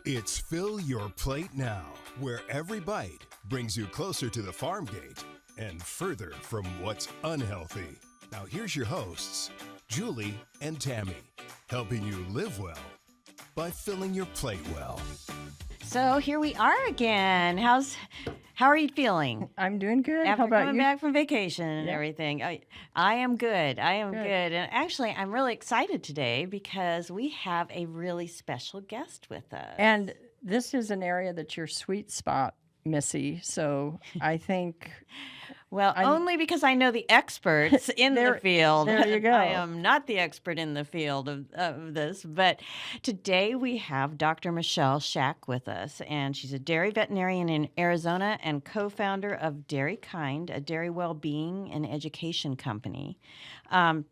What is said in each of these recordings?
It's Fill Your Plate Now, where every bite brings you closer to the farm gate and further from what's unhealthy. Now here's your hosts, Julie and Tammy, helping you live well by filling your plate well. So here we are again. How are you feeling? I'm doing good. After How about coming you? back from vacation and Yeah. everything. I am good. I am good. And actually, I'm really excited today because we have a really special guest with us. And this is an area that's your sweet spot, Missy. So I think only because I know the experts in the field. there you go. I am not the expert in the field of this, but today we have Dr. Michelle Shack with us, and she's a dairy veterinarian in Arizona and co-founder of Dairy Kind, a dairy well-being and education company.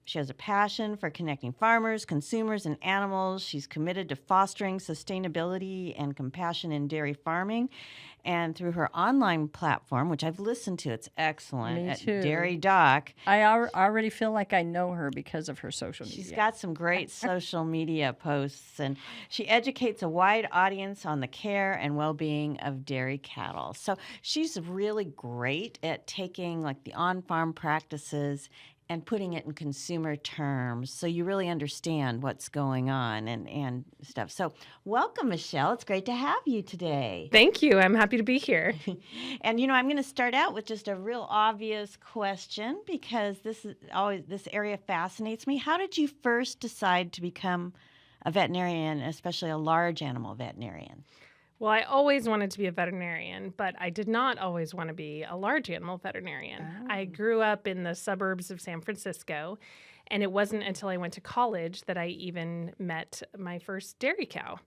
She has a passion for connecting farmers, consumers, and animals. She's committed to fostering sustainability and compassion in dairy farming. And through her online platform, which I've listened to, it's excellent, Me at too. Dairy Doc. I already feel like I know her because of her social media. She's got some great social media posts, and she educates a wide audience on the care and well-being of dairy cattle. So she's really great at taking like the on-farm practices and putting it in consumer terms so you really understand what's going on and stuff. So welcome, Michelle. It's great to have you today. Thank you. I'm happy to be here. And, I'm going to start out with just a real obvious question because this area fascinates me. How did you first decide to become a veterinarian, especially a large animal veterinarian? Well, I always wanted to be a veterinarian, but I did not always want to be a large animal veterinarian. I grew up in the suburbs of San Francisco, and it wasn't until I went to college that I even met my first dairy cow.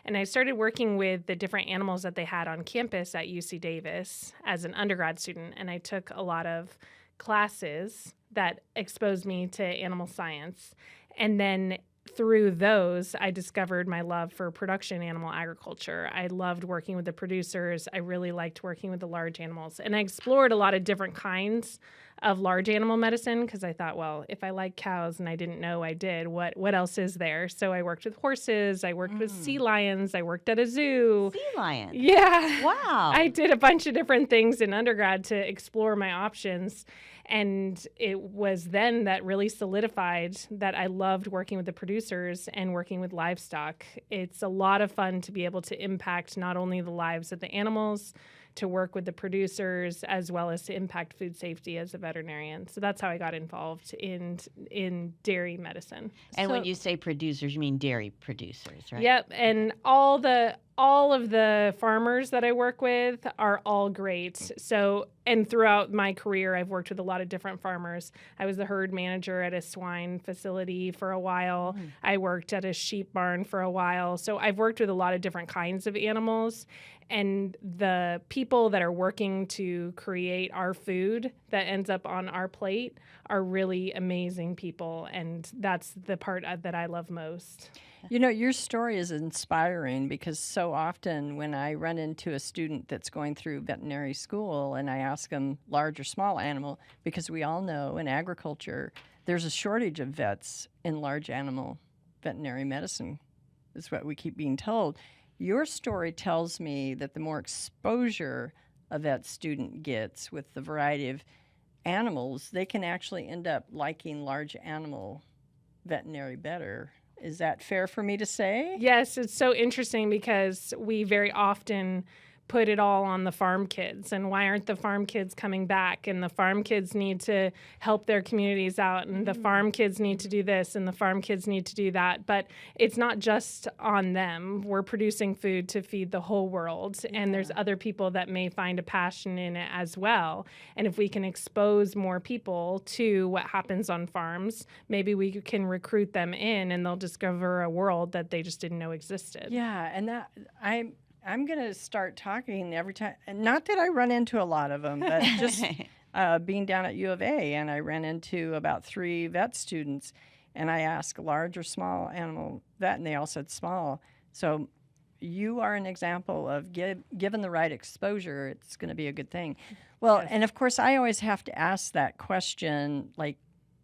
And I started working with the different animals that they had on campus at UC Davis as an undergrad student, and I took a lot of classes that exposed me to animal science. And then through those, I discovered my love for production animal agriculture. I loved working with the producers. I really liked working with the large animals. And I explored a lot of different kinds of large animal medicine because I thought, well, if I like cows and I didn't know I did, what else is there? So I worked with horses. I worked with sea lions. I worked at a zoo. Sea lion. Yeah. Wow. I did a bunch of different things in undergrad to explore my options. And it was then that really solidified that I loved working with the producers and working with livestock. It's a lot of fun to be able to impact not only the lives of the animals, to work with the producers, as well as to impact food safety as a veterinarian. So that's how I got involved in dairy medicine. And when you say producers, you mean dairy producers, right? Yep, and all of the farmers that I work with are all great. So, and throughout my career, I've worked with a lot of different farmers. I was the herd manager at a swine facility for a while. I worked at a sheep barn for a while. So I've worked with a lot of different kinds of animals. And the people that are working to create our food that ends up on our plate are really amazing people. And that's the part that I love most. Your story is inspiring because so often when I run into a student that's going through veterinary school and I ask them large or small animal, because we all know in agriculture there's a shortage of vets in large animal veterinary medicine, is what we keep being told. Your story tells me that the more exposure a vet student gets with the variety of animals, they can actually end up liking large animal veterinary better. Is that fair for me to say? Yes, it's so interesting because we very often put it all on the farm kids. And why aren't the farm kids coming back? And the farm kids need to help their communities out. And the farm kids need to do this. And the farm kids need to do that. But it's not just on them. We're producing food to feed the whole world. Yeah. And there's other people that may find a passion in it as well. And if we can expose more people to what happens on farms, maybe we can recruit them in and they'll discover a world that they just didn't know existed. Yeah, and that I'm going to start talking every time. Not that I run into a lot of them, but just being down at U of A, and I ran into about 3 vet students, and I asked large or small animal vet, and they all said small. So you are an example of given the right exposure, it's going to be a good thing. Well, yes. And of course, I always have to ask that question, like,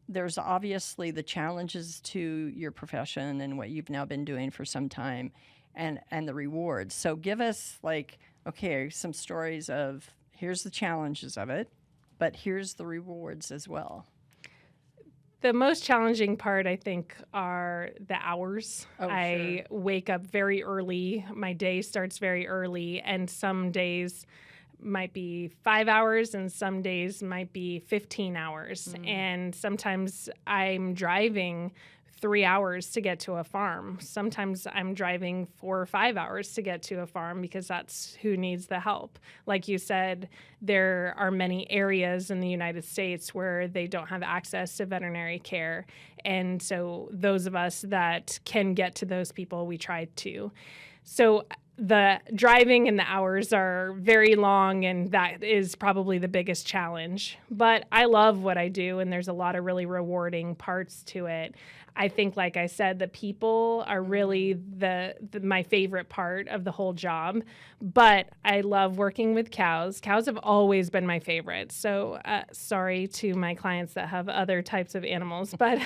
there's obviously the challenges to your profession and what you've now been doing for some time. and the rewards. So give us some stories of here's the challenges of it, but here's the rewards as well. The most challenging part, I think, are the hours. I wake up very early. My day starts very early, and some days might be 5 hours and some days might be 15 hours. And sometimes I'm driving 3 hours to get to a farm. Sometimes I'm driving 4 or 5 hours to get to a farm because that's who needs the help. Like you said, there are many areas in the United States where they don't have access to veterinary care. And so those of us that can get to those people, we try to. So the driving and the hours are very long, and that is probably the biggest challenge. But I love what I do, and there's a lot of really rewarding parts to it. I think, like I said, the people are really my favorite part of the whole job. But I love working with cows. Cows have always been my favorite. So sorry to my clients that have other types of animals, but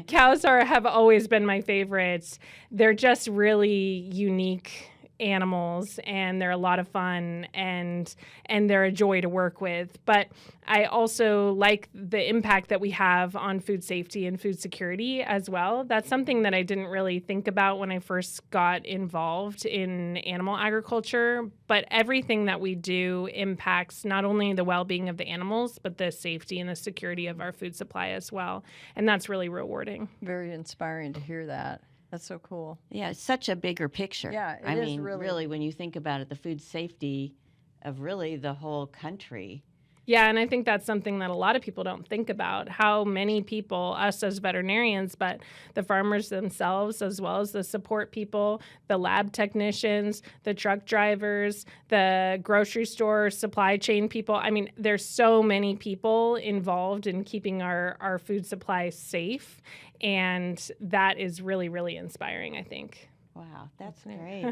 cows have always been my favorites. They're just really unique animals, and they're a lot of fun, and they're a joy to work with. But I also like the impact that we have on food safety and food security as well. That's something that I didn't really think about when I first got involved in animal agriculture, but everything that we do impacts not only the well-being of the animals, but the safety and the security of our food supply as well. And that's really rewarding. Very inspiring to hear that. That's so cool. Yeah, it's such a bigger picture. Yeah, I mean, really, when you think about it, the food safety of really the whole country. Yeah, and I think that's something that a lot of people don't think about, how many people, us as veterinarians, but the farmers themselves, as well as the support people, the lab technicians, the truck drivers, the grocery store supply chain people. I mean, there's so many people involved in keeping our food supply safe, and that is really, really inspiring, I think. Wow, that's great.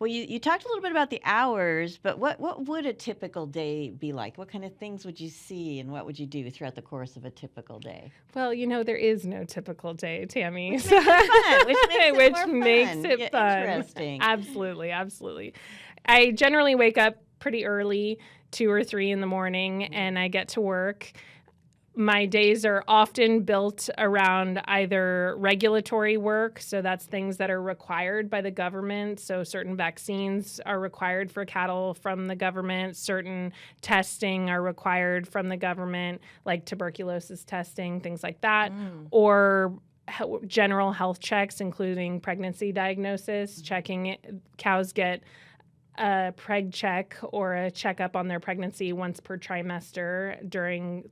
Well, you talked a little bit about the hours, but what would a typical day be like? What kind of things would you see, and what would you do throughout the course of a typical day? Well, there is no typical day, Tammy. Which makes it fun. Makes it fun. Interesting. Absolutely, absolutely. I generally wake up pretty early, 2 or 3 in the morning, and I get to work. My days are often built around either regulatory work, so that's things that are required by the government. So certain vaccines are required for cattle from the government, certain testing are required from the government, like tuberculosis testing, things like that, or general health checks, including pregnancy diagnosis, checking cows get a preg check or a checkup on their pregnancy once per trimester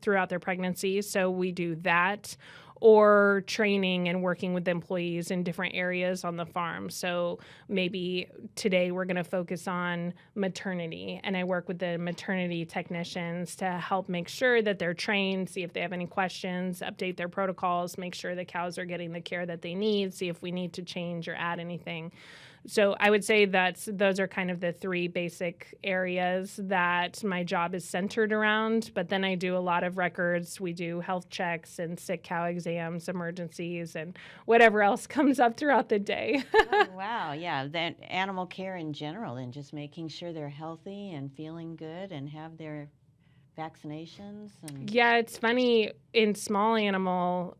throughout their pregnancy. So we do that, or training and working with employees in different areas on the farm. So maybe today we're going to focus on maternity, and I work with the maternity technicians to help make sure that they're trained, see if they have any questions, update their protocols, make sure the cows are getting the care that they need, see if we need to change or add anything. So I would say that those are kind of the 3 basic areas that my job is centered around. But then I do a lot of records. We do health checks and sick cow exams, emergencies, and whatever else comes up throughout the day. Oh, wow, yeah, that animal care in general, and just making sure they're healthy and feeling good and have their vaccinations. Yeah, it's funny. A small animal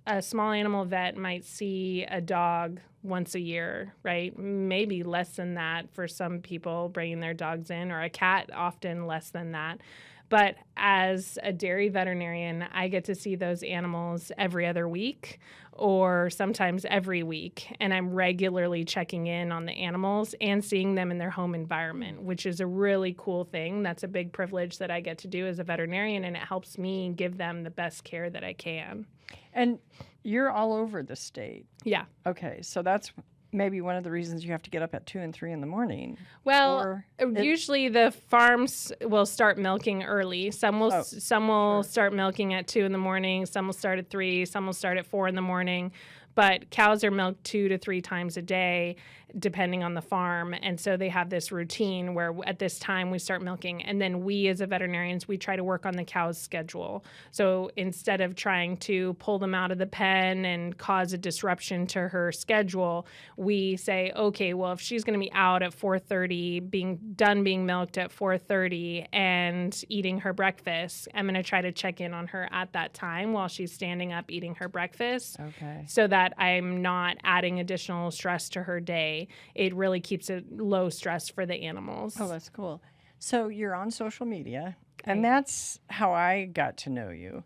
vet might see a dog once a year, right? Maybe less than that for some people bringing their dogs in, or a cat often less than that. But as a dairy veterinarian, I get to see those animals every other week or sometimes every week. And I'm regularly checking in on the animals and seeing them in their home environment, which is a really cool thing. That's a big privilege that I get to do as a veterinarian, and it helps me give them the best care that I can. And you're all over the state. Yeah. Okay, so that's maybe one of the reasons you have to get up at 2 and 3 in the morning. Well, usually the farms will start milking early. Some will start milking at 2 in the morning. Some will start at 3. Some will start at 4 in the morning. but cows are milked 2 to 3 times a day, depending on the farm. And so they have this routine where at this time we start milking. And then we as a veterinarians, we try to work on the cow's schedule. So instead of trying to pull them out of the pen and cause a disruption to her schedule, we say, okay, well, if she's going to be out at 4:30, being milked at 4:30 and eating her breakfast, I'm going to try to check in on her at that time while she's standing up eating her breakfast. Okay. So that I'm not adding additional stress to her day. It really keeps it low stress for the animals. Oh, that's cool. So you're on social media, and that's how I got to know you.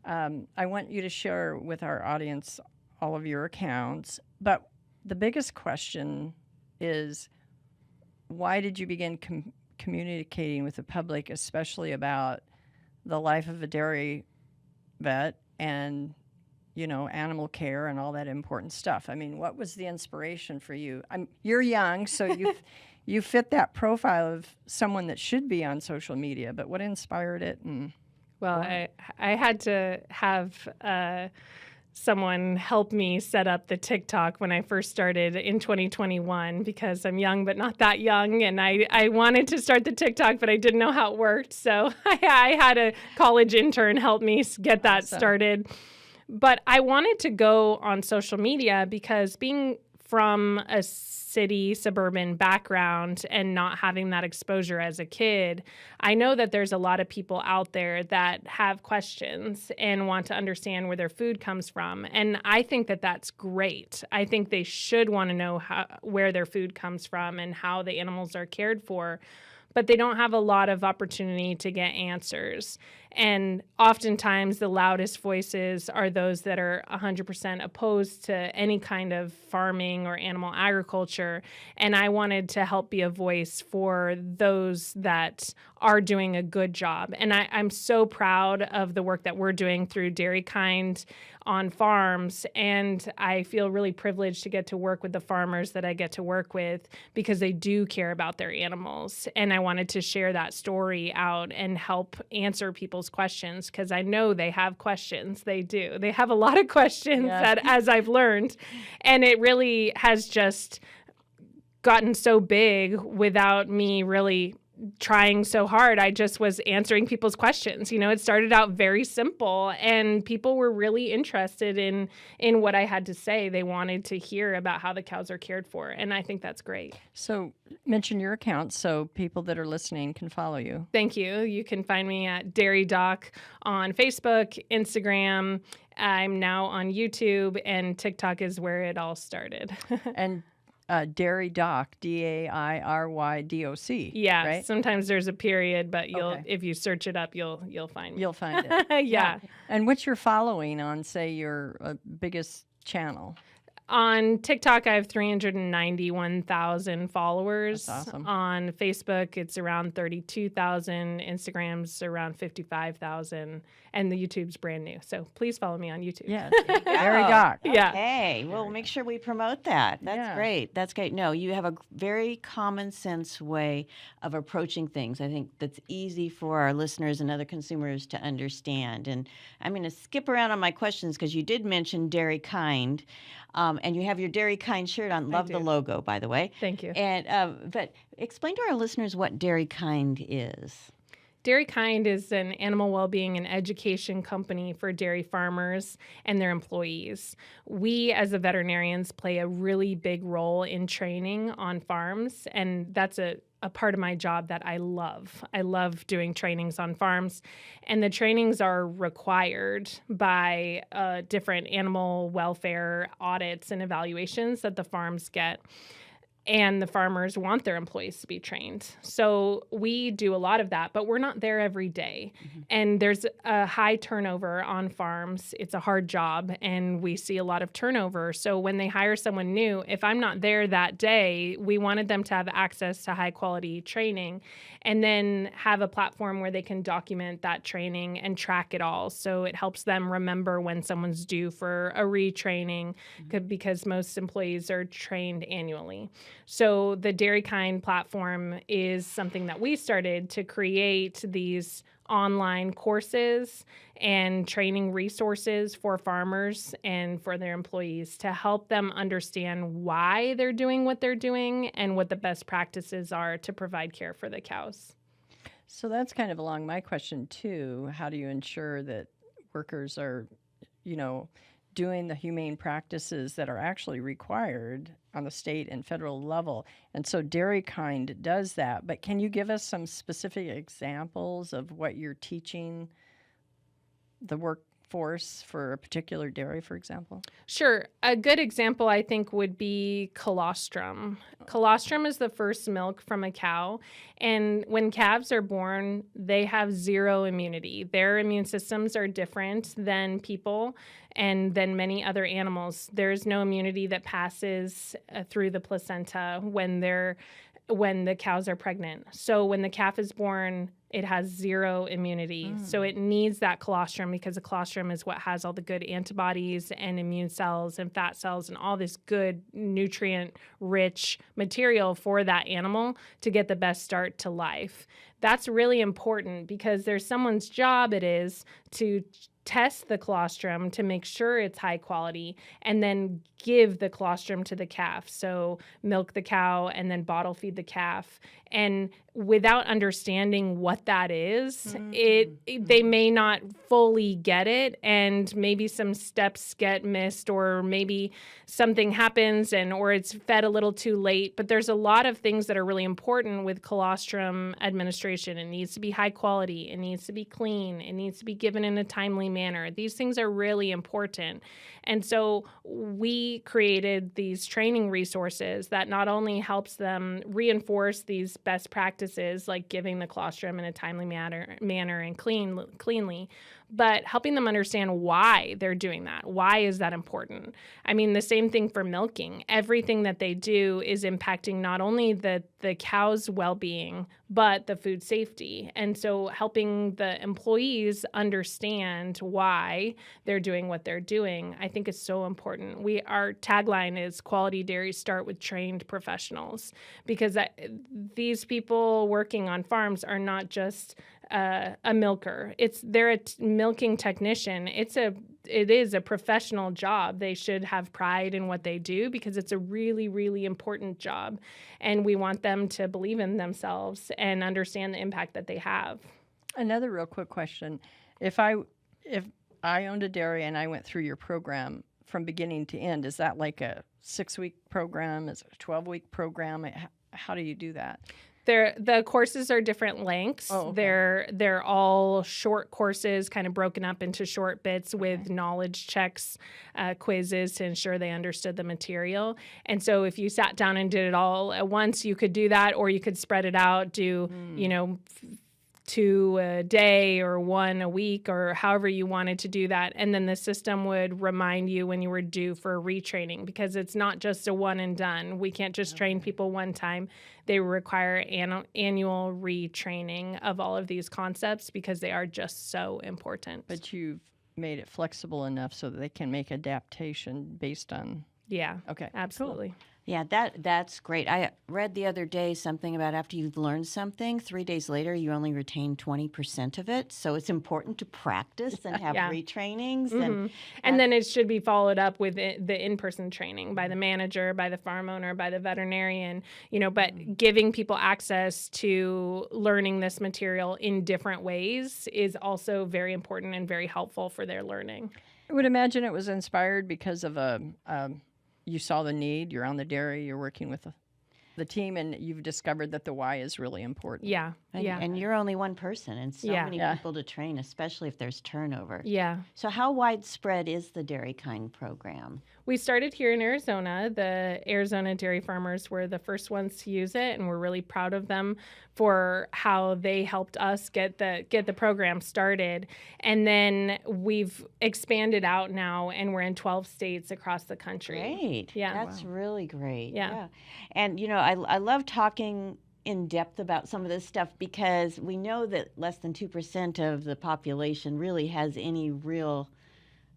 I want you to share with our audience all of your accounts, but the biggest question is, why did you begin communicating with the public, especially about the life of a dairy vet and, you know, animal care and all that important stuff? I mean, what was the inspiration for you? You're young, so you fit that profile of someone that should be on social media, but what inspired it? Well, I had to have someone help me set up the TikTok when I first started in 2021 because I'm young but not that young, and I wanted to start the TikTok, but I didn't know how it worked. So I had a college intern help me get that started. But I wanted to go on social media because being from a city, suburban background and not having that exposure as a kid, I know that there's a lot of people out there that have questions and want to understand where their food comes from. And I think that that's great. I think they should want to know where their food comes from and how the animals are cared for. But they don't have a lot of opportunity to get answers. And oftentimes the loudest voices are those that are 100% opposed to any kind of farming or animal agriculture. And I wanted to help be a voice for those that are doing a good job. And I'm so proud of the work that we're doing through Dairy Kind on farms. And I feel really privileged to get to work with the farmers that I get to work with because they do care about their animals. And I wanted to share that story out and help answer people's questions because I know they have questions. They do. They have a lot of questions that, as I've learned. And it really has just gotten so big without me really trying so hard. I just was answering people's questions. You know, it started out very simple and people were really interested in what I had to say. They wanted to hear about how the cows are cared for. And I think that's great. So mention your account so people that are listening can follow you. Thank you. You can find me at Dairy Doc on Facebook, Instagram. I'm now on YouTube, and TikTok is where it all started. And Dairy Doc, DAIRYDOC. Yeah, right? Sometimes there's a period, but if you search it up, you'll find me. You'll find it. Yeah. And what's your following on, say, your biggest channel? On TikTok, I have 391,000 followers. That's awesome. On Facebook, it's around 32,000. Instagram's around 55,000. And the YouTube's brand new. So please follow me on YouTube. Yeah, Dairy Doc. Yeah. Okay, well, make sure we promote that. That's great. That's great. No, you have a very common sense way of approaching things. I think that's easy for our listeners and other consumers to understand. And I'm going to skip around on my questions because you did mention Dairy Kind, and you have your Dairy Kind shirt on. Love the logo, by the way. Thank you. And but explain to our listeners what Dairy Kind is. Dairy Kind is an animal well-being and education company for dairy farmers and their employees. We, as the veterinarians, play a really big role in training on farms, and that's a part of my job that I love. I love doing trainings on farms, and the trainings are required by different animal welfare audits and evaluations that the farms get. And the farmers want their employees to be trained. So we do a lot of that, but we're not there every day. Mm-hmm. And there's a high turnover on farms. It's a hard job, and we see a lot of turnover. So when they hire someone new, if I'm not there that day, we wanted them to have access to high-quality training and then have a platform where they can document that training and track it all. So it helps them remember when someone's due for a retraining, because most employees are trained annually. So the Dairy Kind platform is something that we started to create these online courses and training resources for farmers and for their employees to help them understand why they're doing what they're doing and what the best practices are to provide care for the cows. So that's kind of along my question too. How do you ensure that workers are, doing the humane practices that are actually required on the state and federal level? And so Dairy Kind does that. But can you give us some specific examples of what you're teaching the workforce for a particular dairy, for example? Sure. A good example, I think, would be colostrum. Colostrum is the first milk from a cow. And when calves are born, they have zero immunity. Their immune systems are different than people and than many other animals. There's no immunity that passes through the placenta when the cows are pregnant. So when the calf is born, it has zero immunity. So it needs that colostrum because the colostrum is what has all the good antibodies and immune cells and fat cells and all this good nutrient-rich material for that animal to get the best start to life. That's really important because there's someone's job it is to test the colostrum to make sure it's high quality and then give the colostrum to the calf. So milk the cow and then bottle feed the calf. And without understanding what that is, they may not fully get it, and maybe some steps get missed, or maybe something happens or it's fed a little too late. But there's a lot of things that are really important with colostrum administration. It needs to be high quality. It needs to be clean. It needs to be given in a timely manner. These things are really important. And so we created these training resources that not only helps them reinforce these best practices, like giving the colostrum in a timely manner and cleanly, but helping them understand why they're doing that. Why is that important? I mean, the same thing for milking. Everything that they do is impacting not only the cow's well-being, but the food safety. And so helping the employees understand why they're doing what they're doing, I think is so important. Our tagline is quality dairies start with trained professionals, because these people working on farms are not just a milker. They're a milking technician. It is a professional job. They should have pride in what they do because it's a really, really important job. And we want them to believe in themselves and understand the impact that they have. Another real quick question. If I owned a dairy and I went through your program from beginning to end, is that like a 6-week program? Is it a 12-week program? How do you do that? The courses are different lengths. Oh, okay. They're all short courses, kind of broken up into short bits with knowledge checks, quizzes to ensure they understood the material. And so if you sat down and did it all at once, you could do that, or you could spread it out, do 2 a day or 1 a week, or however you wanted to do that. And then the system would remind you when you were due for retraining, because it's not just a one and done. We can't just train people one time. They require annual retraining of all of these concepts because they are just so important. But you've made it flexible enough so that they can make adaptation based on... Yeah. Okay. Absolutely. Cool. Yeah, that's great. I read the other day something about after you've learned something, 3 days later, you only retain 20% of it. So it's important to practice and have retrainings. Mm-hmm. And then it should be followed up with the in-person training by the manager, by the farm owner, by the veterinarian, but giving people access to learning this material in different ways is also very important and very helpful for their learning. I would imagine it was inspired because of you saw the need, you're on the dairy, you're working with the team, and you've discovered that the why is really important. Yeah. And you're only one person and so many people to train, especially if there's turnover. Yeah. So how widespread is the Dairy Kind program? We started here in Arizona. The Arizona dairy farmers were the first ones to use it, and we're really proud of them for how they helped us get the program started. And then we've expanded out now, and we're in 12 states across the country. Great. Yeah. That's really great. Yeah. And, I love talking in depth about some of this stuff because we know that less than 2% of the population really has any real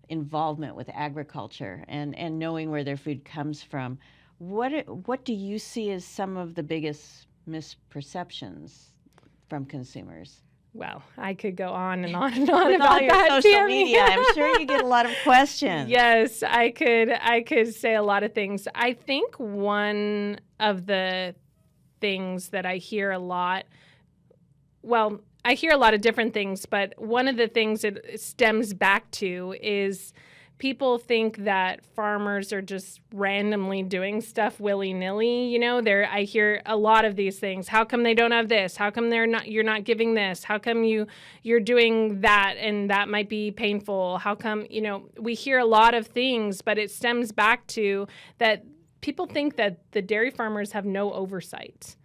involvement with agriculture and knowing where their food comes from. What do you see as some of the biggest misperceptions from consumers? Well, I could go on and on and on With about all your that, social Tammy. media, I'm sure you get a lot of questions. Yes, I could say a lot of things. I think one of the things that I hear a lot, well, I hear a lot of different things, but one of the things it stems back to is people think that farmers are just randomly doing stuff willy-nilly. You know, I hear a lot of these things. How come they don't have this? How come you're not giving this? How come you're doing that and that might be painful? How come, we hear a lot of things, but it stems back to that people think that the dairy farmers have no oversight.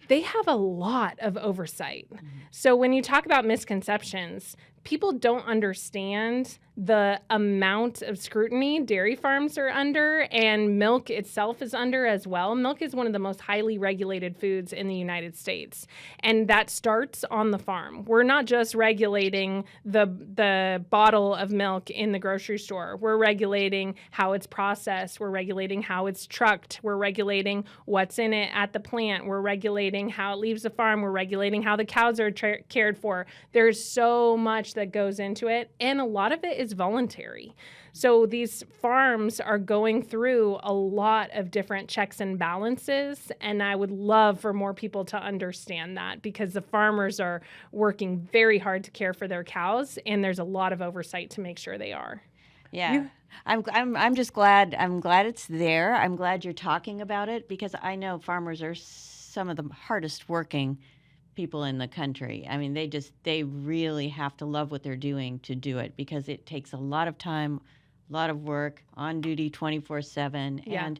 They have a lot of oversight. Mm-hmm. So when you talk about misconceptions, people don't understand the amount of scrutiny dairy farms are under, and milk itself is under as well. Milk is one of the most highly regulated foods in the United States, and that starts on the farm. We're not just regulating the bottle of milk in the grocery store. We're regulating how it's processed. We're regulating how it's trucked. We're regulating what's in it at the plant. We're regulating how it leaves the farm. We're regulating how the cows are cared for. There's so much that goes into it, and a lot of it is voluntary. So these farms are going through a lot of different checks and balances, and I would love for more people to understand that, because the farmers are working very hard to care for their cows, and there's a lot of oversight to make sure they are. Yeah. I'm just glad. I'm glad it's there. I'm glad you're talking about it, because I know farmers are some of the hardest working people in the country. I mean, they really have to love what they're doing to do it, because it takes a lot of time, a lot of work, on duty 24/7, Yeah.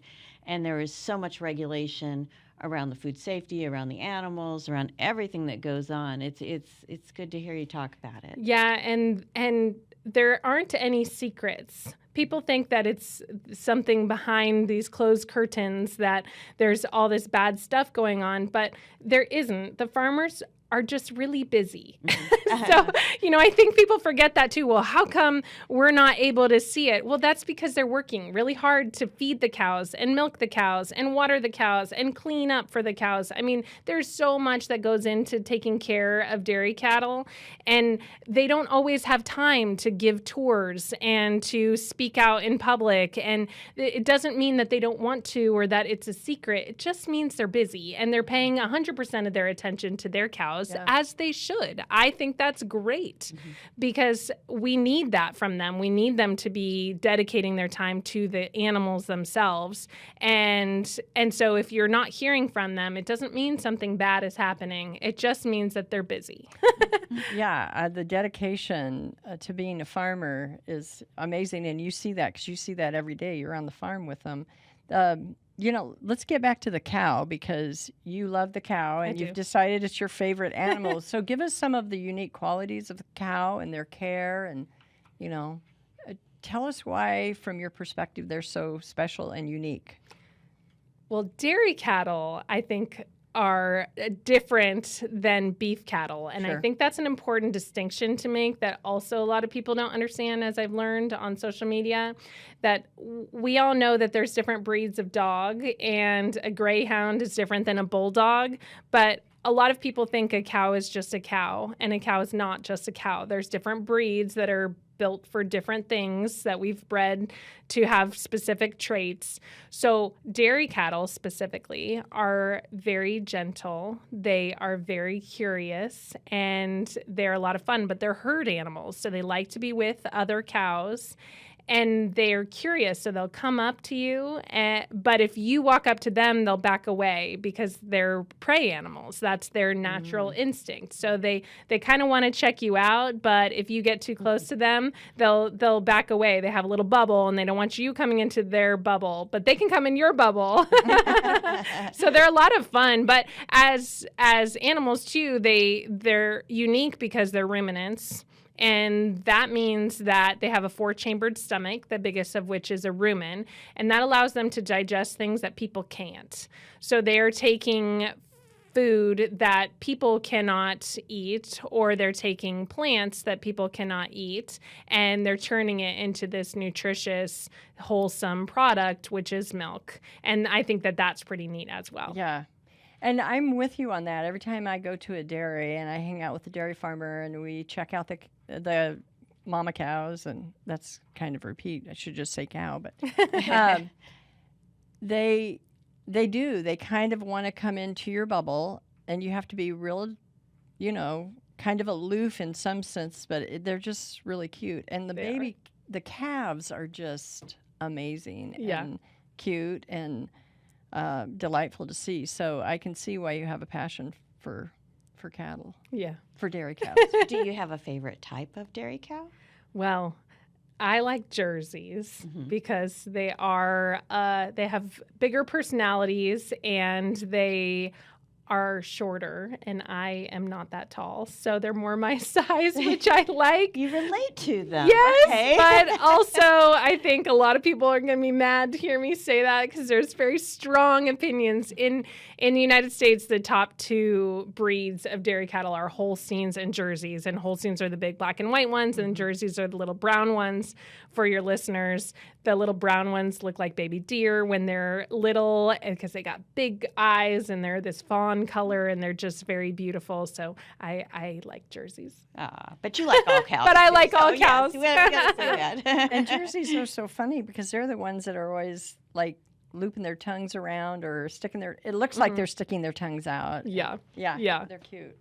and there is so much regulation around the food safety, around the animals, around everything that goes on. It's good to hear you talk about it. Yeah, and there aren't any secrets. People think that it's something behind these closed curtains, that there's all this bad stuff going on, but there isn't. The farmers are just really busy. So, I think people forget that too. Well, how come we're not able to see it? Well, that's because they're working really hard to feed the cows and milk the cows and water the cows and clean up for the cows. I mean, there's so much that goes into taking care of dairy cattle, and they don't always have time to give tours and to speak out in public. And it doesn't mean that they don't want to or that it's a secret. It just means they're busy, and they're paying 100% of their attention to their cows, as they should. I think that's great, because we need that from them. We need them to be dedicating their time to the animals themselves. And so if you're not hearing from them, it doesn't mean something bad is happening. It just means that they're busy. Yeah, the dedication to being a farmer is amazing, and you see that because you see that every day. You're on the farm with them. Let's get back to the cow, because you love the cow and you've decided it's your favorite animal. So give us some of the unique qualities of the cow and their care, and, tell us why, from your perspective, they're so special and unique. Well, dairy cattle, I think, are different than beef cattle. And Sure. I think that's an important distinction to make that also a lot of people don't understand, as I've learned on social media, that we all know that there's different breeds of dog, and a greyhound is different than a bulldog, but a lot of people think a cow is just a cow, and a cow is not just a cow. There's different breeds that are built for different things that we've bred to have specific traits. So dairy cattle specifically are very gentle. They are very curious, and they're a lot of fun, but they're herd animals. So they like to be with other cows, and they're curious. So they'll come up to you, but if you walk up to them, they'll back away, because they're prey animals. That's their natural instinct. So they kind of want to check you out, but if you get too close to them, they'll back away. They have a little bubble, and they don't want you coming into their bubble, but they can come in your bubble. So they're a lot of fun. But as animals too, they're unique because they're ruminants. And that means that they have a 4-chambered stomach, the biggest of which is a rumen, and that allows them to digest things that people can't. So they're taking food that people cannot eat, or they're taking plants that people cannot eat, and they're turning it into this nutritious, wholesome product, which is milk. And I think that that's pretty neat as well. Yeah. And I'm with you on that. Every time I go to a dairy and I hang out with the dairy farmer and we check out the mama cows, and that's kind of repeat. I should just say cow, but they do. They kind of want to come into your bubble, and you have to be real, kind of aloof in some sense, but they're just really cute. And the calves are just amazing and cute and delightful to see. So I can see why you have a passion for cattle. Yeah. For dairy cows. Do you have a favorite type of dairy cow? Well, I like Jerseys because they have bigger personalities and they are shorter, and I am not that tall, so they're more my size, which I like. You relate to them. Yes, okay. but also I think a lot of people are going to be mad to hear me say that because there's very strong opinions. In the United States, the top two breeds of dairy cattle are Holsteins and Jerseys, and Holsteins are the big black and white ones, and Jerseys are the little brown ones. For your listeners, the little brown ones look like baby deer when they're little because they got big eyes and they're this fawn color and they're just very beautiful. So I like Jerseys. But you like all cows. But I too, like so all yes, cows. we gotta say that. And Jerseys are so funny because they're the ones that are always like looping their tongues around or it looks like they're sticking their tongues out. Yeah. Yeah. They're cute.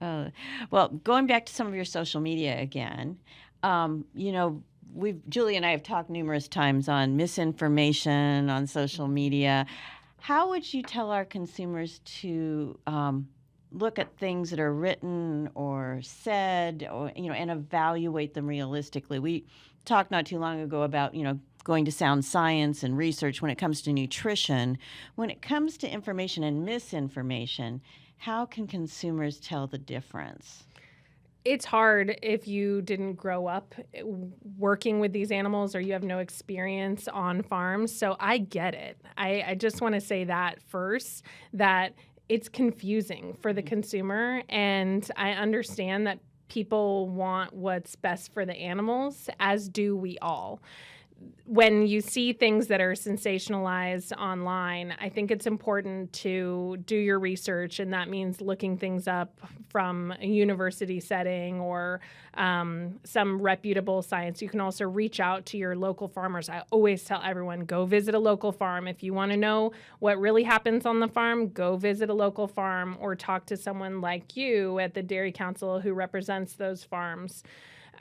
Well, going back to some of your social media again, Julie and I have talked numerous times on misinformation on social media. How would you tell our consumers to look at things that are written or said, or and evaluate them realistically? We talked not too long ago about going to sound science and research when it comes to nutrition. When it comes to information and misinformation, how can consumers tell the difference? It's hard if you didn't grow up working with these animals or you have no experience on farms. So I get it. I just want to say that first, that it's confusing for the consumer. And I understand that people want what's best for the animals, as do we all. When you see things that are sensationalized online, I think it's important to do your research, and that means looking things up from a university setting or some reputable science. You can also reach out to your local farmers. I always tell everyone, go visit a local farm. If you want to know what really happens on the farm, go visit a local farm or talk to someone like you at the Dairy Council who represents those farms.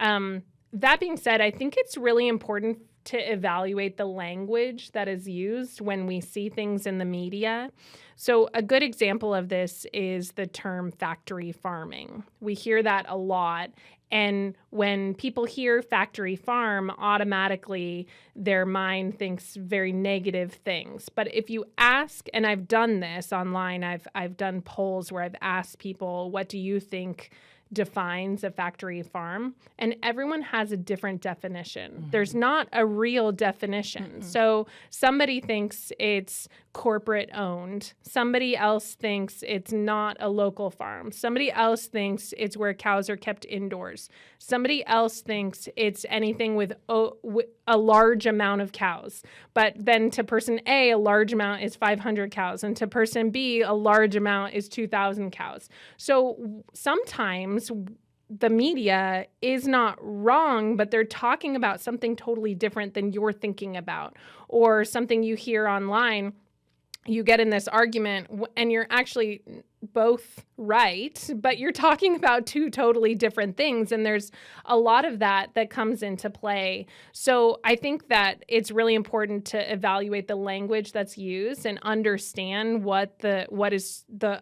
That being said, I think it's really important to evaluate the language that is used when we see things in the media. So a good example of this is the term factory farming. We hear that a lot. And when people hear factory farm, automatically their mind thinks very negative things. But if you ask, and I've done this online, I've done polls where I've asked people, what do you think defines a factory farm? And everyone has a different definition. There's not a real definition. So somebody thinks it's corporate owned. Somebody else thinks it's not a local farm. Somebody else thinks it's where cows are kept indoors. Somebody else thinks it's anything with a large amount of cows. But then to person A, a large amount is 500 cows. And to person B, a large amount is 2,000 cows. So sometimes the media is not wrong, but they're talking about something totally different than you're thinking about, or something you hear online. You get in this argument and you're actually both right, but you're talking about two totally different things. And there's a lot of that comes into play. So I think that it's really important to evaluate the language that's used and understand what the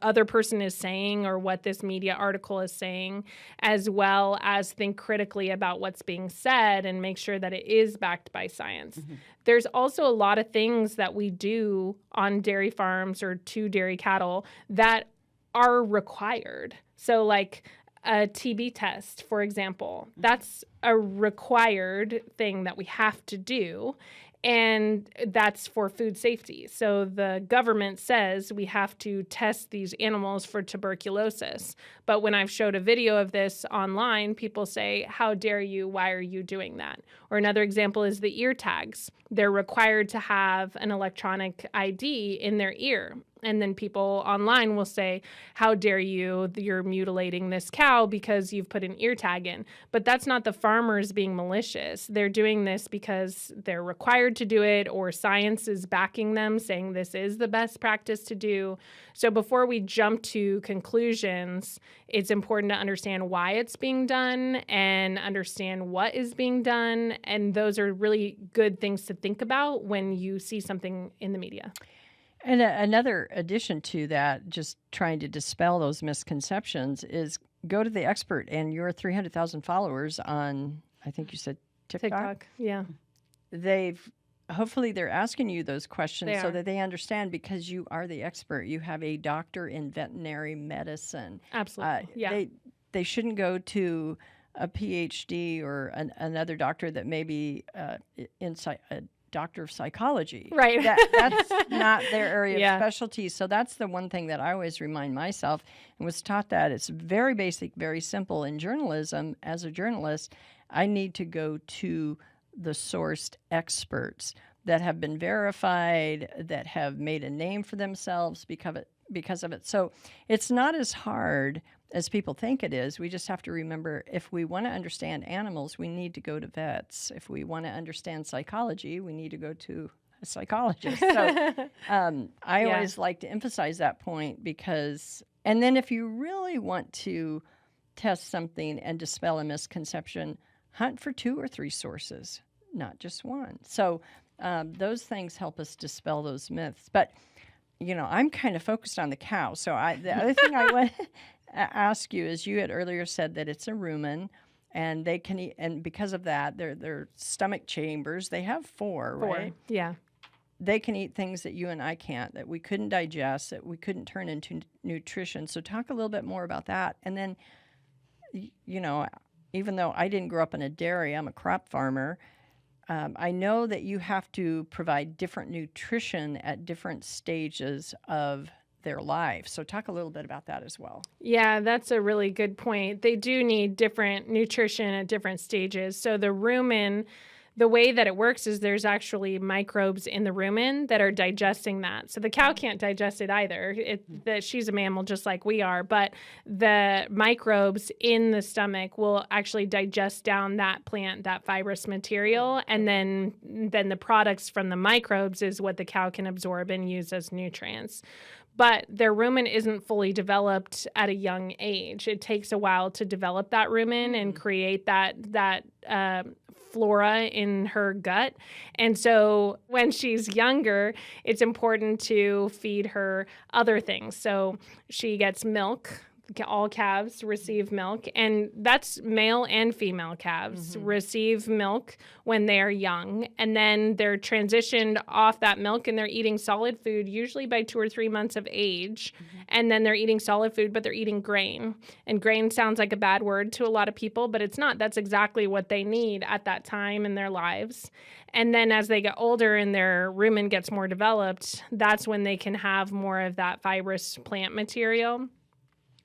other person is saying or what this media article is saying, as well as think critically about what's being said and make sure that it is backed by science. There's also a lot of things that we do on dairy farms or to dairy cattle that are required. So like a TB test, for example, that's a required thing that we have to do. And that's for food safety. So the government says we have to test these animals for tuberculosis. But when I've showed a video of this online, people say, how dare you? Why are you doing that? Or another example is the ear tags. They're required to have an electronic ID in their ear. And then people online will say, how dare you, you're mutilating this cow because you've put an ear tag in. But that's not the farmers being malicious. They're doing this because they're required to do it, or science is backing them, saying this is the best practice to do. So before we jump to conclusions, it's important to understand why it's being done and understand what is being done. And those are really good things to think about when you see something in the media. And another addition to that, just trying to dispel those misconceptions, is go to the expert and your 300,000 followers on, I think you said TikTok. Yeah. Hopefully they're asking you those questions so are. that they understand, because you are the expert. You have a doctor in veterinary medicine. Absolutely. Yeah. They shouldn't go to a PhD or another doctor that may be inside a doctor of psychology. Right. That's not their area Yeah. of specialty. So that's the one thing that I always remind myself, and was taught that it's very basic, very simple. In journalism, as a journalist, I need to go to the sourced experts that have been verified, that have made a name for themselves because of it. So it's not as hard as people think it is. We just have to remember, if we want to understand animals, we need to go to vets. If we want to understand psychology, we need to go to a psychologist. So I always like to emphasize that point, because, and then if you really want to test something and dispel a misconception, hunt for 2 or 3 sources, not just one. So those things help us dispel those myths. But, I'm kind of focused on the cow. So the other thing I want to ask you is, you had earlier said that it's a rumen, and they can eat, and because of that, their stomach chambers, they have 4, right? Yeah. They can eat things that you and I can't, that we couldn't digest, that we couldn't turn into nutrition. So talk a little bit more about that. And then, even though I didn't grow up in a dairy, I'm a crop farmer, I know that you have to provide different nutrition at different stages of their life. So talk a little bit about that as well. Yeah, that's a really good point. They do need different nutrition at different stages. So the rumen, the way that it works is there's actually microbes in the rumen that are digesting that. So the cow can't digest it either. She's a mammal just like we are, but the microbes in the stomach will actually digest down that plant, that fibrous material, and then the products from the microbes is what the cow can absorb and use as nutrients. But their rumen isn't fully developed at a young age. It takes a while to develop that rumen and create that flora in her gut. And so when she's younger, it's important to feed her other things. So she gets milk. All calves receive milk, and that's male and female calves receive milk when they are young, and then they're transitioned off that milk and they're eating solid food usually by 2 or 3 months of age, and then they're eating solid food, but they're eating grain. And grain sounds like a bad word to a lot of people, but it's not. That's exactly what they need at that time in their lives. And then as they get older and their rumen gets more developed, that's when they can have more of that fibrous plant material.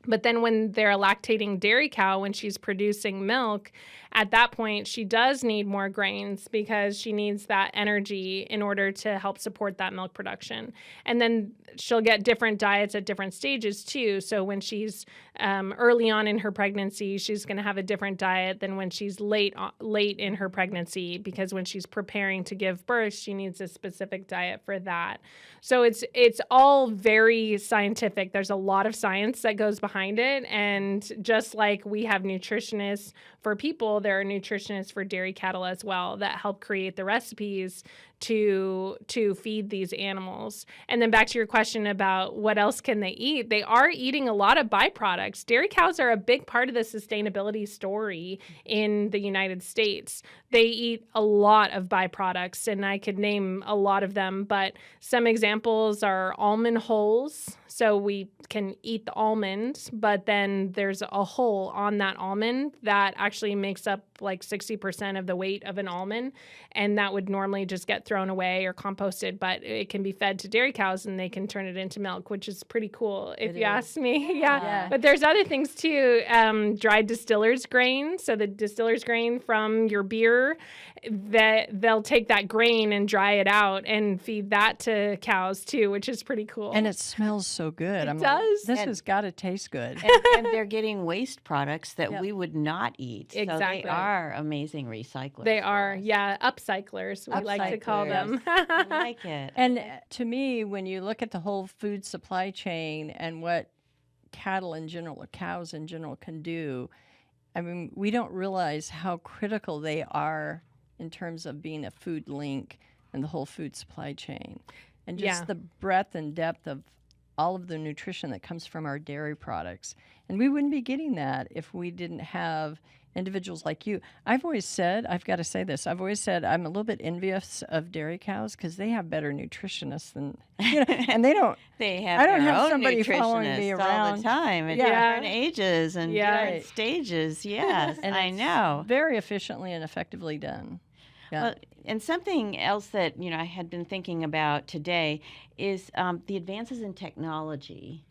But then when they're a lactating dairy cow, when she's producing milk, at that point, she does need more grains because she needs that energy in order to help support that milk production. And then she'll get different diets at different stages too. So when she's early on in her pregnancy, she's going to have a different diet than when she's late in her pregnancy, because when she's preparing to give birth, she needs a specific diet for that. So it's all very scientific. There's a lot of science that goes behind it. And just like we have nutritionists for people, there are nutritionists for dairy cattle as well that help create the recipes to feed these animals. And then back to your question about what else can they eat, they are eating a lot of byproducts. Dairy cows are a big part of the sustainability story in the United States. They eat a lot of byproducts, and I could name a lot of them, but some examples are almond hulls. So we can eat the almond, but then there's a hole on that almond that actually makes up like 60% of the weight of an almond. And that would normally just get thrown away or composted, but it can be fed to dairy cows and they can turn it into milk, which is pretty cool if you ask me. Yeah. But there's other things too. Dried distiller's grain. So the distiller's grain from your beer, that they'll take that grain and dry it out and feed that to cows too, which is pretty cool. And it smells so good. It does. This has got to taste good. And they're getting waste products that we would not eat. Exactly. So they are amazing recyclers. They are, upcyclers, we like to call them. I like it. And to me, when you look at the whole food supply chain and what cattle in general, or cows in general, can do, I mean, we don't realize how critical they are in terms of being a food link in the whole food supply chain. And just the breadth and depth of all of the nutrition that comes from our dairy products. And we wouldn't be getting that if we didn't have individuals like you. I've always said, I've got to say this, I've always said I'm a little bit envious of dairy cows because they have better nutritionists than, and they don't. They have I don't their have own somebody following me nutritionists all around. the time at different ages and different stages. Yes, And I it's know. very efficiently and effectively done. Yeah. Well, and something else that I had been thinking about today is the advances in technology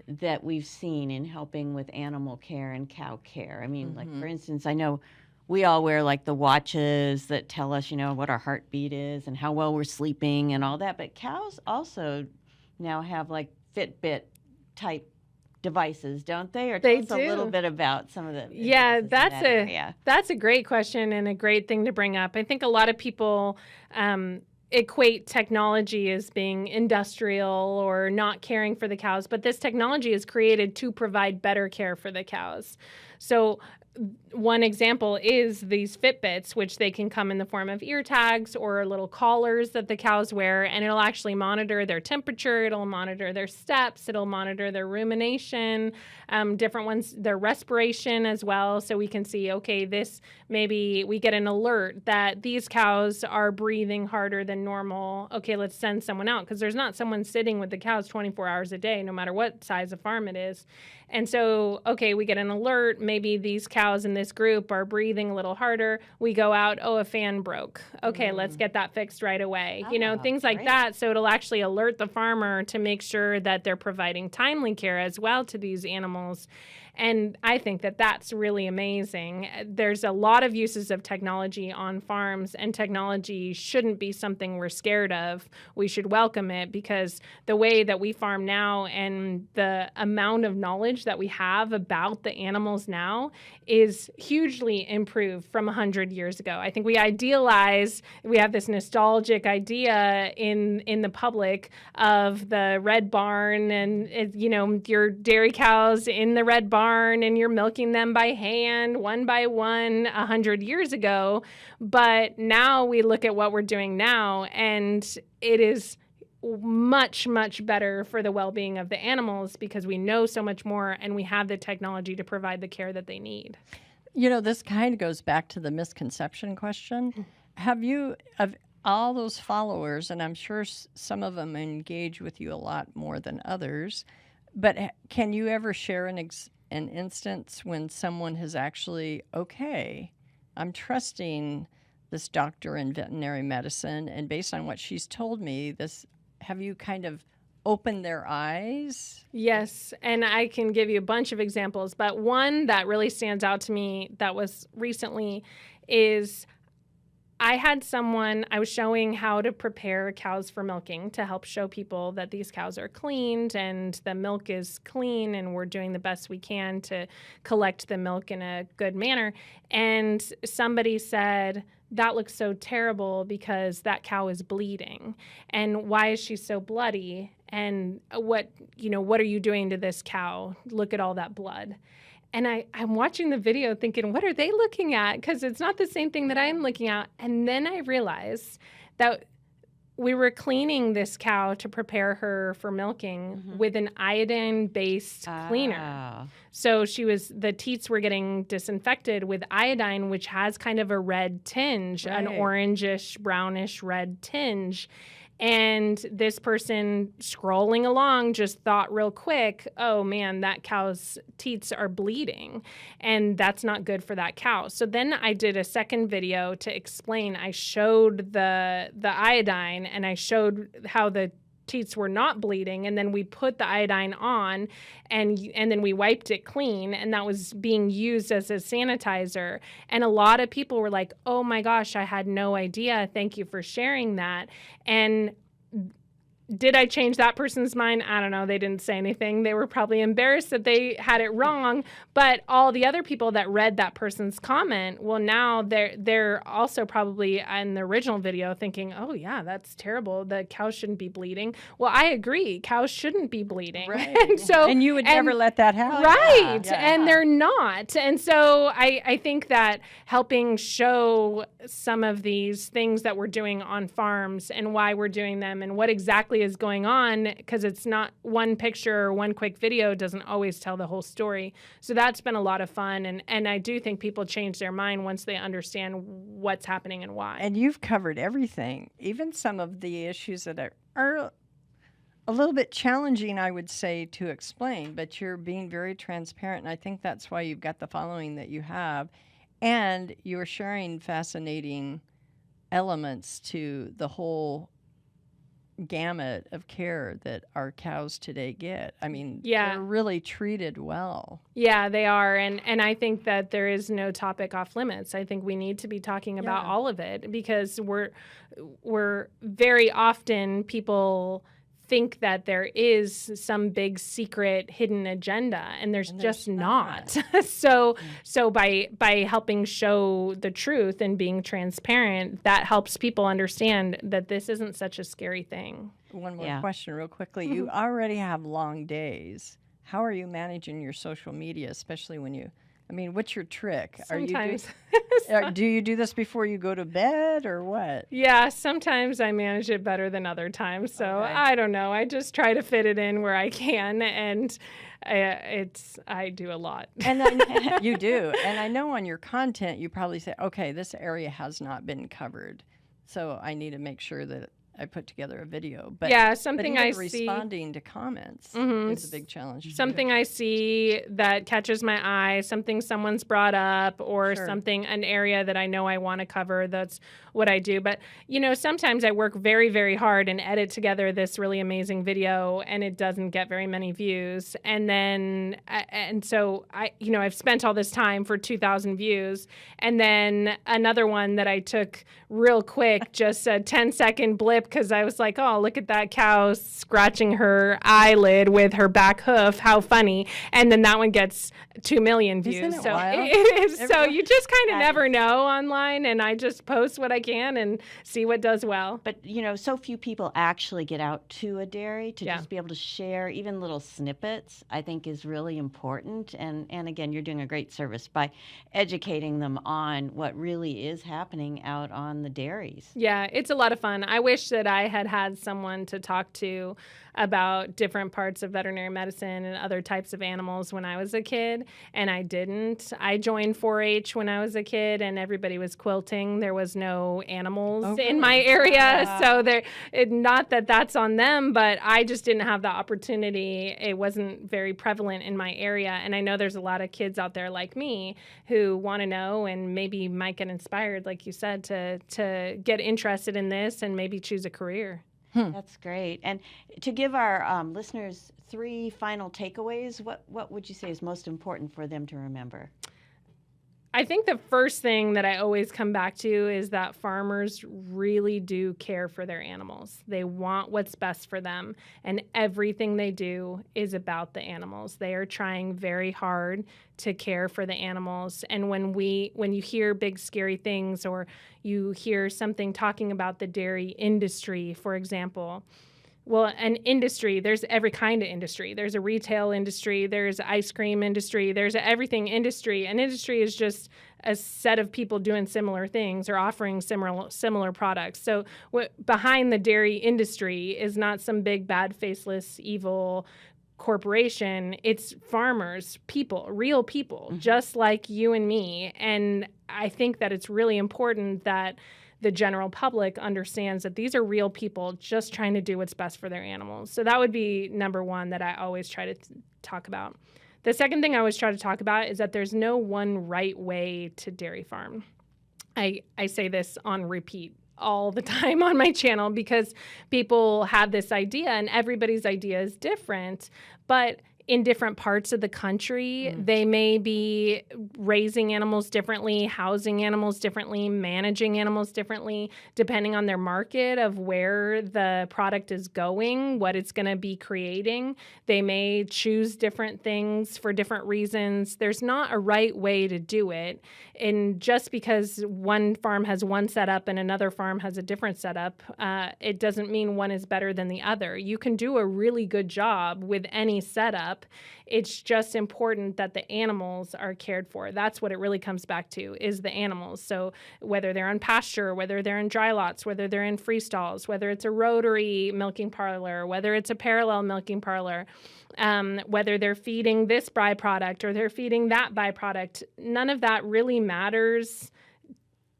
that we've seen in helping with animal care and cow care. I mean, like for instance, I know we all wear like the watches that tell us, what our heartbeat is and how well we're sleeping and all that. But cows also now have like Fitbit type devices, don't they? Or They tell us a little do. bit about some of the Yeah, advances in that area. that's a great question and a great thing to bring up. I think a lot of people equate technology as being industrial or not caring for the cows, but this technology is created to provide better care for the cows. So one example is these Fitbits, which they can come in the form of ear tags or little collars that the cows wear, and it'll actually monitor their temperature, it'll monitor their steps, it'll monitor their rumination, different ones, their respiration as well. So we can see, okay, this, maybe we get an alert that these cows are breathing harder than normal. Okay, let's send someone out, because there's not someone sitting with the cows 24 hours a day, no matter what size of farm it is. And so, okay, we get an alert, maybe these cows in this group are breathing a little harder. We go out, a fan broke. Okay, let's get that fixed right away. Things like great. that. So it'll actually alert the farmer to make sure that they're providing timely care as well to these animals. And I think that that's really amazing. There's a lot of uses of technology on farms, and technology shouldn't be something we're scared of. We should welcome it, because the way that we farm now and the amount of knowledge that we have about the animals now is hugely improved from 100 years ago. I think we have this nostalgic idea in the public of the red barn and, your dairy cows in the red barn, and you're milking them by hand, one by one, 100 years ago. But now we look at what we're doing now, and it is much, much better for the well-being of the animals because we know so much more and we have the technology to provide the care that they need. This kind of goes back to the misconception question. Have you, of all those followers, and I'm sure some of them engage with you a lot more than others, but can you ever share an instance when someone has actually, okay, I'm trusting this doctor in veterinary medicine, and based on what she's told me, have you kind of opened their eyes? Yes, and I can give you a bunch of examples, but one that really stands out to me that was recently is I was showing how to prepare cows for milking to help show people that these cows are cleaned and the milk is clean and we're doing the best we can to collect the milk in a good manner. And somebody said, that looks so terrible because that cow is bleeding. And why is she so bloody? And what are you doing to this cow? Look at all that blood. And I'm watching the video thinking, what are they looking at? Because it's not the same thing that I'm looking at. And then I realized that we were cleaning this cow to prepare her for milking with an iodine-based cleaner. So the teats were getting disinfected with iodine, which has kind of a red tinge, an orangish, brownish red tinge. And this person scrolling along just thought real quick, oh man, that cow's teats are bleeding, and that's not good for that cow. So then I did a second video to explain. I showed the iodine, and I showed how the teats were not bleeding, and then we put the iodine on, and then we wiped it clean, and that was being used as a sanitizer. And a lot of people were like, oh my gosh, I had no idea, thank you for sharing that. And did I change that person's mind? I don't know. They didn't say anything. They were probably embarrassed that they had it wrong. But all the other people that read that person's comment, well, now they're also probably in the original video thinking, oh, yeah, that's terrible. The cows shouldn't be bleeding. Well, I agree. Cows shouldn't be bleeding. Right. And you would never let that happen. Right. Yeah. And they're not. And so I think that helping show some of these things that we're doing on farms and why we're doing them and what exactly is going on, because it's not one picture or one quick video doesn't always tell the whole story. So that's been a lot of fun. And I do think people change their mind once they understand what's happening and why. And you've covered everything, even some of the issues that are a little bit challenging, I would say, to explain, but you're being very transparent. And I think that's why you've got the following that you have. And you're sharing fascinating elements to the whole gamut of care that our cows today get. I mean, they're really treated well. Yeah, they are. And I think that there is no topic off limits. I think we need to be talking about all of it, because we're very often, people think that there is some big secret hidden agenda, and there's just not. So by helping show the truth and being transparent, that helps people understand that this isn't such a scary thing. One more question real quickly. You already have long days. How are you managing your social media, especially when what's your trick? Sometimes. Do you do this before you go to bed or what? Yeah, sometimes I manage it better than other times. So I don't know. I just try to fit it in where I can, and I do a lot. And you do. And I know on your content you probably say, okay, this area has not been covered, so I need to make sure that I put together a video. But something but I see responding to comments is a big challenge. Something I see that catches my eye, something someone's brought up, or an area that I know I want to cover. That's what I do. But sometimes I work very, very hard and edit together this really amazing video, and it doesn't get very many views. And so I've spent all this time for 2,000 views, and then another one that I took real quick, just a 10-second blip, because I was like, oh, look at that cow scratching her eyelid with her back hoof. How funny. And then that one gets 2 million views. Isn't it wild? It is. So you just kind of never know online, and I just post what I can and see what does well. But, so few people actually get out to a dairy to just be able to share even little snippets, I think is really important. And again, you're doing a great service by educating them on what really is happening out on the dairies. Yeah, it's a lot of fun. I wish that I had someone to talk to about different parts of veterinary medicine and other types of animals when I was a kid, and I didn't. I joined 4-H when I was a kid, and everybody was quilting. There was no animals in my area, so not that that's on them, but I just didn't have the opportunity. It wasn't very prevalent in my area, and I know there's a lot of kids out there like me who want to know and maybe might get inspired, like you said, to get interested in this and maybe choose a career. That's great. And to give our listeners 3 final takeaways, what would you say is most important for them to remember? I think the first thing that I always come back to is that farmers really do care for their animals. They want what's best for them, and everything they do is about the animals. They are trying very hard to care for the animals. And when you hear big scary things, or you hear something talking about the dairy industry, for example, well, an industry, there's every kind of industry. There's a retail industry, there's ice cream industry, there's everything industry. An industry is just a set of people doing similar things or offering similar products. So behind the dairy industry is not some big, bad, faceless, evil corporation. It's farmers, people, real people, just like you and me. And I think that it's really important that the general public understands that these are real people just trying to do what's best for their animals. So that would be number one that I always try to talk about. The second thing I always try to talk about is that there's no one right way to dairy farm. I say this on repeat all the time on my channel because people have this idea and everybody's idea is different, but in different parts of the country, they may be raising animals differently, housing animals differently, managing animals differently, depending on their market of where the product is going, what it's going to be creating. They may choose different things for different reasons. There's not a right way to do it. And just because one farm has one setup and another farm has a different setup, it doesn't mean one is better than the other. You can do a really good job with any setup. It's just important that the animals are cared for. That's what it really comes back to, is the animals. So whether they're on pasture, whether they're in dry lots, whether they're in free stalls, whether it's a rotary milking parlor, whether it's a parallel milking parlor, whether they're feeding this byproduct or they're feeding that byproduct, none of that really matters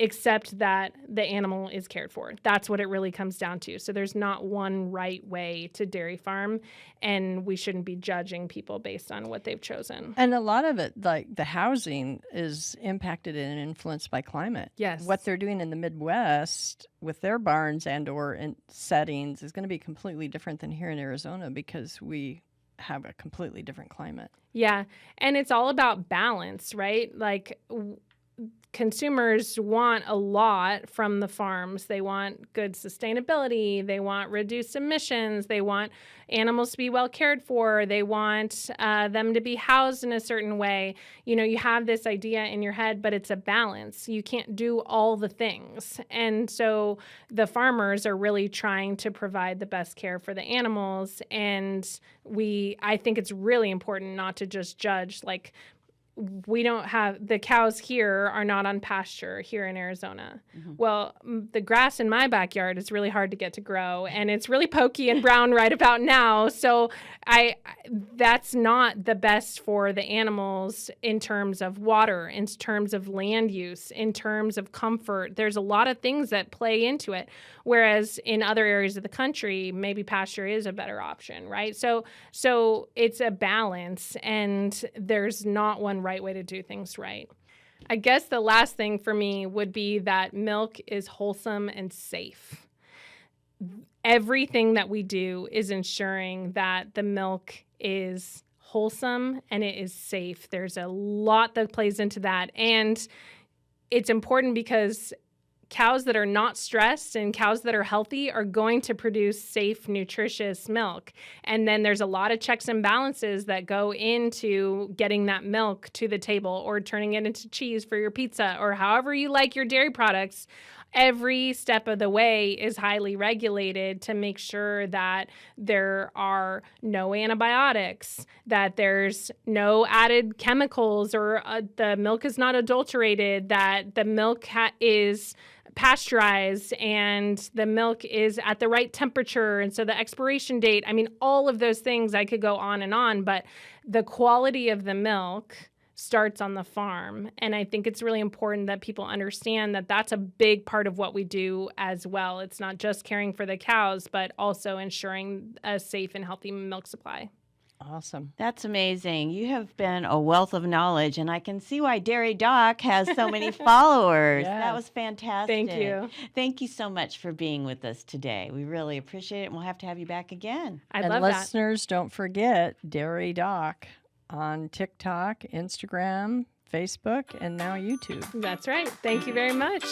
except that the animal is cared for. That's what it really comes down to. So there's not one right way to dairy farm, and we shouldn't be judging people based on what they've chosen. And a lot of it, like the housing, is impacted and influenced by climate. Yes. What they're doing in the Midwest with their barns and or in settings is going to be completely different than here in Arizona because we have a completely different climate. Yeah, and it's all about balance, right? Like consumers want a lot from the farms. They want good sustainability. They want reduced emissions. They want animals to be well cared for. They want them to be housed in a certain way. You know, you have this idea in your head, but it's a balance. You can't do all the things. And so the farmers are really trying to provide the best care for the animals. And I think it's really important not to just judge, like, we don't have, the cows here are not on pasture here in Arizona. Mm-hmm. Well, the grass in my backyard is really hard to get to grow, and it's really pokey and brown right about now. So that's not the best for the animals in terms of water, in terms of land use, in terms of comfort. There's a lot of things that play into it. Whereas in other areas of the country, maybe pasture is a better option, right? So it's a balance, and there's not one right way to do things right. I guess the last thing for me would be that milk is wholesome and safe. Everything that we do is ensuring that the milk is wholesome and it is safe. There's a lot that plays into that. And it's important because cows that are not stressed and cows that are healthy are going to produce safe, nutritious milk. And then there's a lot of checks and balances that go into getting that milk to the table or turning it into cheese for your pizza or however you like your dairy products. Every step of the way is highly regulated to make sure that there are no antibiotics, that there's no added chemicals, or the milk is not adulterated, that the milk is pasteurized and the milk is at the right temperature. And so the expiration date, I mean, all of those things, I could go on, but the quality of the milk starts on the farm. And I think it's really important that people understand that that's a big part of what we do as well. It's not just caring for the cows, but also ensuring a safe and healthy milk supply. Awesome. That's amazing. You have been a wealth of knowledge, and I can see why Dairy Doc has so many followers. Yes. That was fantastic. Thank you. Thank you so much for being with us today. We really appreciate it, and we'll have to have you back again. I and love that. listeners, don't forget Dairy Doc on TikTok, Instagram, Facebook, and now YouTube. That's right. Thank you very much.